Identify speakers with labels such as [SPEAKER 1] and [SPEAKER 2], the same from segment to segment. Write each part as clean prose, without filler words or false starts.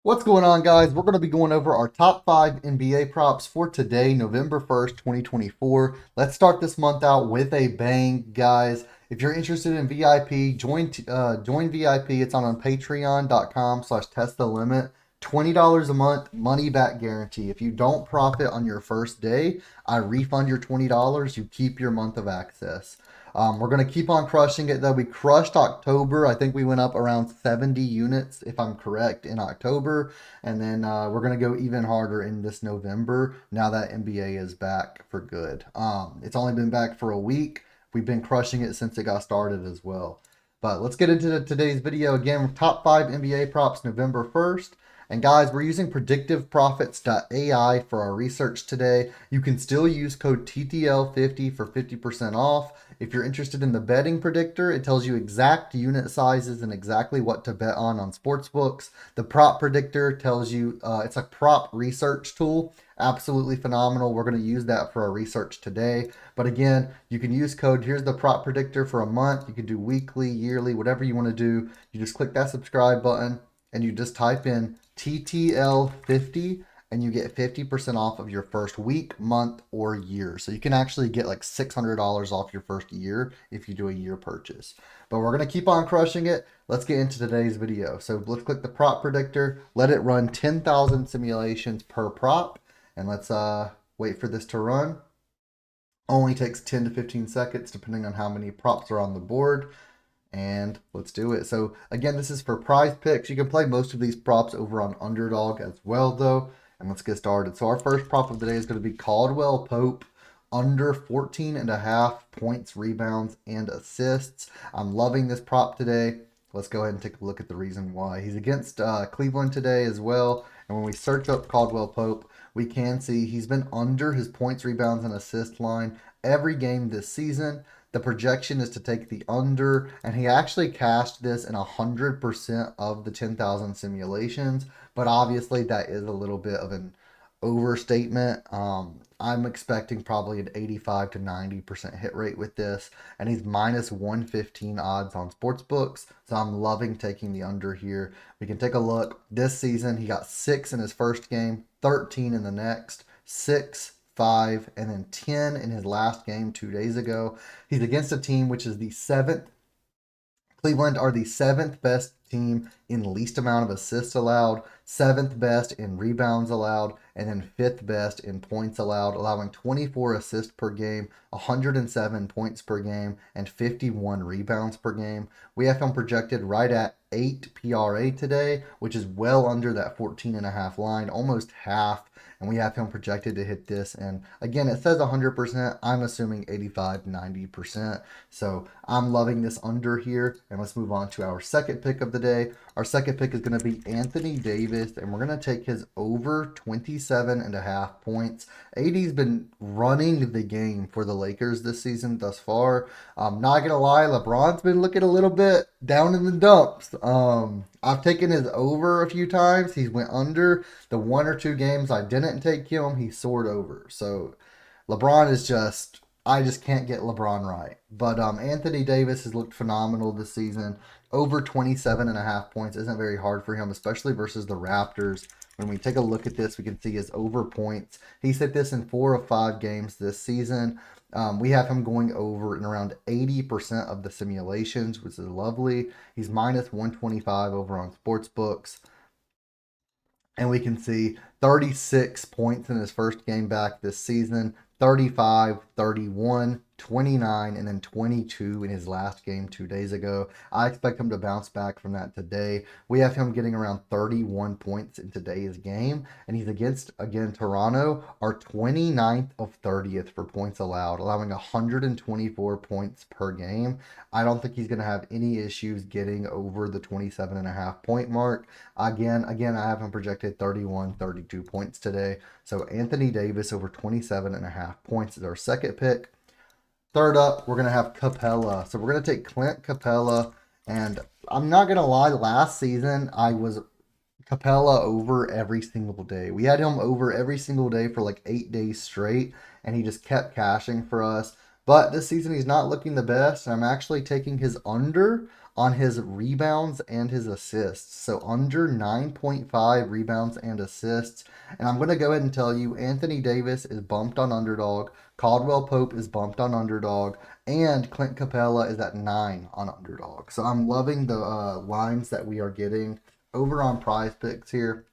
[SPEAKER 1] What's going on, guys? We're going to be going over our top 5 NBA props for today, November 1st, 2024. Let's start this month out with a bang, guys. If you're interested in VIP, join VIP. It's on patreon.com/test the limit. $20 a month, money back guarantee. If you don't profit on your first day, I refund your $20. You keep your month of access. We're going to keep on crushing it, though. We crushed October. I think we went up around 70 units, if I'm correct, in October. And then we're going to go even harder in this November now that NBA is back for good. It's only been back for a week. We've been crushing it since it got started as well. But let's get into today's video. Again, top 5 NBA props November 1st. And guys, we're using predictiveprofits.ai for our research today. You can still use code TTL50 for 50% off. If you're interested in the betting predictor, it tells you exact unit sizes and exactly what to bet on sportsbooks. The prop predictor tells you it's a prop research tool. Absolutely phenomenal. We're going to use that for our research today. But again, you can use code. Here's the prop predictor for a month. You can do weekly, yearly, whatever you want to do. You just click that subscribe button and you just type in TTL50 and you get 50% off of your first week, month, or year. So you can actually get like $600 off your first year if you do a year purchase. But we're going to keep on crushing it. Let's get into today's video. So let's click the prop predictor. Let it run 10,000 simulations per prop. And let's wait for this to run. Only takes 10 to 15 seconds depending on how many props are on the board. And let's do it. So again, this is for Prizepicks. You can play most of these props over on UnderDog as well, though. And let's get started. So our first prop of the day is going to be Caldwell-Pope under 14.5 points, rebounds, and assists. I'm loving this prop today. Let's go ahead and take a look at the reason why. He's against Cleveland today as well. And when we search up Caldwell-Pope, we can see he's been under his points, rebounds, and assist line every game this season. The projection is to take the under, and he actually cashed this in 100% of the 10,000 simulations, but obviously that is a little bit of an overstatement. I'm expecting probably an 85 to 90% hit rate with this, and he's minus 115 odds on sportsbooks, so I'm loving taking the under here. We can take a look. This season, he got 6 in his first game, 13 in the next, 6, 5, and then 10 in his last game 2 days ago. He's against a team which is the 7th. Cleveland are the 7th best team in least amount of assists allowed, 7th best in rebounds allowed, and then 5th best in points allowed, allowing 24 assists per game, 107 points per game, and 51 rebounds per game. We have him projected right at 8 PRA today, which is well under that 14.5 line, almost half. And we have him projected to hit this. And again, it says 100%. I'm assuming 85, 90%. So I'm loving this under here. And let's move on to our second pick of the day. Our second pick is going to be Anthony Davis. And we're going to take his over 27.5 points. AD's been running the game for the Lakers this season thus far. I'm not going to lie. LeBron's been looking a little bit down in the dumps. I've taken his over a few times. He's went under. The 1 or 2 games I didn't take him, he soared over. So LeBron is just, I just can't get LeBron right. But Anthony Davis has looked phenomenal this season. Over 27.5 points isn't very hard for him, especially versus the Raptors. When we take a look at this, we can see his over points. He's hit this in 4 of 5 games this season. We have him going over in around 80% of the simulations, which is lovely. He's minus 125 over on sportsbooks. And we can see 36 points in his first game back this season, 35, 31, 29, and then 22 in his last game 2 days ago. I expect him to bounce back from that today. We have him getting around 31 points in today's game, and he's against, again, Toronto, our 29th of 30th for points allowed, allowing 124 points per game. I don't think he's going to have any issues getting over the 27.5 point mark. Again, I have him projected 31, 32 points today. So Anthony Davis over 27.5 points is our second pick. Third up, we're going to have Capela. So we're going to take Clint Capela. And I'm not going to lie, last season I was Capela over every single day. We had him over every single day for like 8 days straight. And he just kept cashing for us. But this season he's not looking the best. I'm actually taking his under on his rebounds and his assists. So under 9.5 rebounds and assists. And I'm going to go ahead and tell you Anthony Davis is bumped on UnderDog. Caldwell-Pope is bumped on UnderDog. And Clint Capela is at 9 on UnderDog. So I'm loving the lines that we are getting over on Prizepicks here.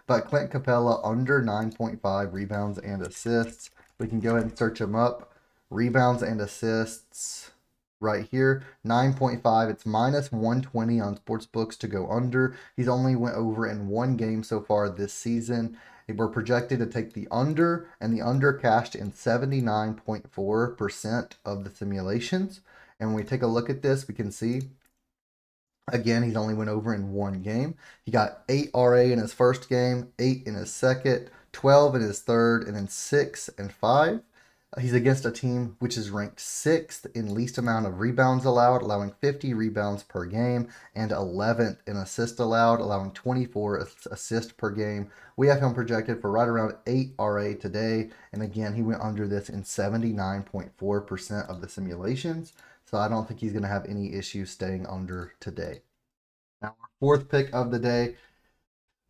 [SPEAKER 1] But Clint Capela under 9.5 rebounds and assists. We can go ahead and search him up. Rebounds and assists right here. 9.5. It's minus 120 on sportsbooks to go under. He's only went over in one game so far this season. We're projected to take the under, and the under cashed in 79.4% of the simulations. And when we take a look at this, we can see again, he's only went over in one game. He got 8 RA in his first game, 8 in his second, 12 in his third, and then 6 and 5. He's against a team which is ranked 6th in least amount of rebounds allowed, allowing 50 rebounds per game, and 11th in assists allowed, allowing 24 assists per game. We have him projected for right around 8 RA today, and again, he went under this in 79.4% of the simulations. So I don't think he's going to have any issues staying under today. Now, our fourth pick of the day.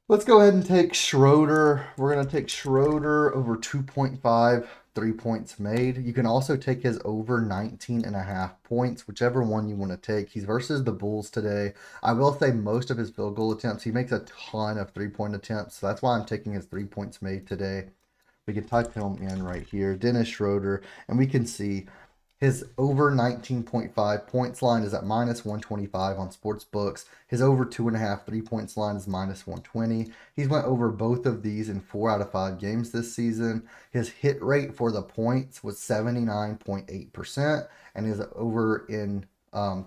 [SPEAKER 1] Let's go ahead and take Schroeder. We're going to take Schroeder over 2.5 3 points made. You can also take his over 19.5 points, whichever one you want to take. He's versus the Bulls today. I will say most of his field goal attempts, he makes a ton of 3-point attempts. So that's why I'm taking his 3 points made today. We can type him in right here, Dennis Schroeder, and we can see his over 19.5 points line is at minus 125 on sportsbooks. His over 2.5 3-points line is minus 120. He's went over both of these in 4 out of 5 games this season. His hit rate for the points was 79.8%, and his over in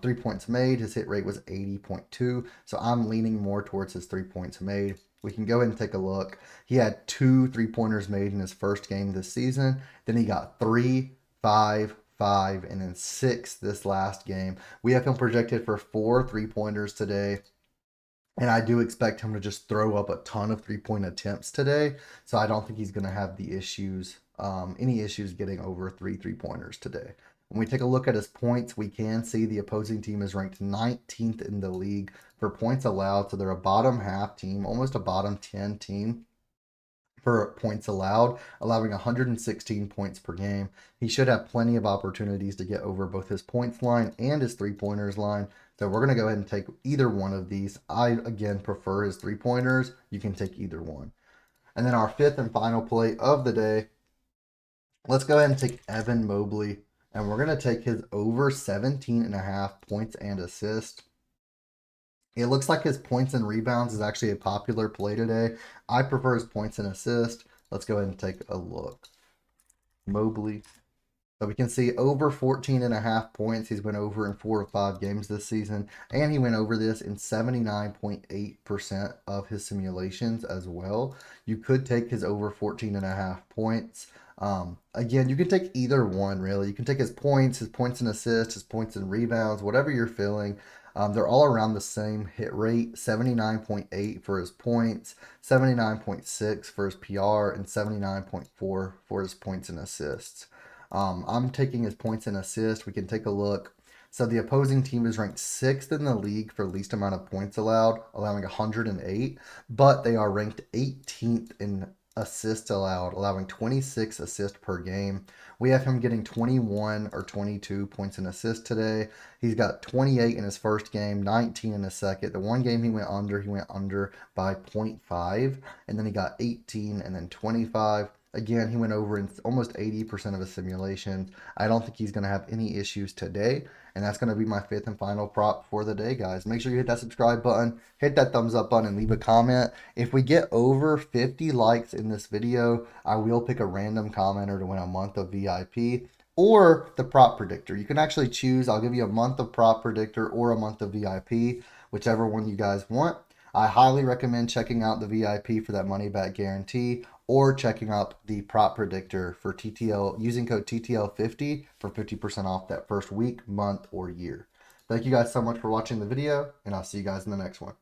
[SPEAKER 1] 3 points made, his hit rate was 80.2. So I'm leaning more towards his 3 points made. We can go ahead and take a look. He had 2 3-pointers made in his first game this season. Then he got 3, 5, 5, and then 6 this last game. We have him projected for 4 3-pointers today. And I do expect him to just throw up a ton of 3-point attempts today. So I don't think he's going to have the issues, any issues getting over 3 3-pointers today. When we take a look at his points, we can see the opposing team is ranked 19th in the league for points allowed. So they're a bottom half team, almost a bottom 10 team for points allowed, allowing 116 points per game. He should have plenty of opportunities to get over both his points line and his 3-pointers line. So we're going to go ahead and take either one of these. I, again, prefer his 3-pointers. You can take either one. And then our fifth and final play of the day, let's go ahead and take Evan Mobley. And we're going to take his over 17.5 points and assists. It looks like his points and rebounds is actually a popular play today. I prefer his points and assists. Let's go ahead and take a look. Mobley. So we can see over 14.5 points. He's went over in 4 or 5 games this season. And he went over this in 79.8% of his simulations as well. You could take his over 14.5 points. Again, you can take either one, really. You can take his points and assists, his points and rebounds, whatever you're feeling. They're all around the same hit rate, 79.8 for his points, 79.6 for his PR, and 79.4 for his points and assists. I'm taking his points and assists. We can take a look. So the opposing team is ranked 6th in the league for least amount of points allowed, allowing 108, but they are ranked 18th in assists allowed, allowing 26 assists per game. We have him getting 21 or 22 points and assists today. He's got 28 in his first game, 19 in his second. The one game he went under by 0.5, and then he got 18 and then 25. Again, he went over in almost 80% of his simulations. I don't think he's going to have any issues today. And that's going to be my fifth and final prop for the day, guys. Make sure you hit that subscribe button, hit that thumbs up button, and leave a comment. If we get over 50 likes in this video, I will pick a random commenter to win a month of VIP or the prop predictor. You can actually choose. I'll give you a month of prop predictor or a month of VIP, whichever one you guys want. I highly recommend checking out the VIP for that money back guarantee, or checking out the prop predictor for TTL using code TTL50 for 50% off that first week, month, or year. Thank you guys so much for watching the video, and I'll see you guys in the next one.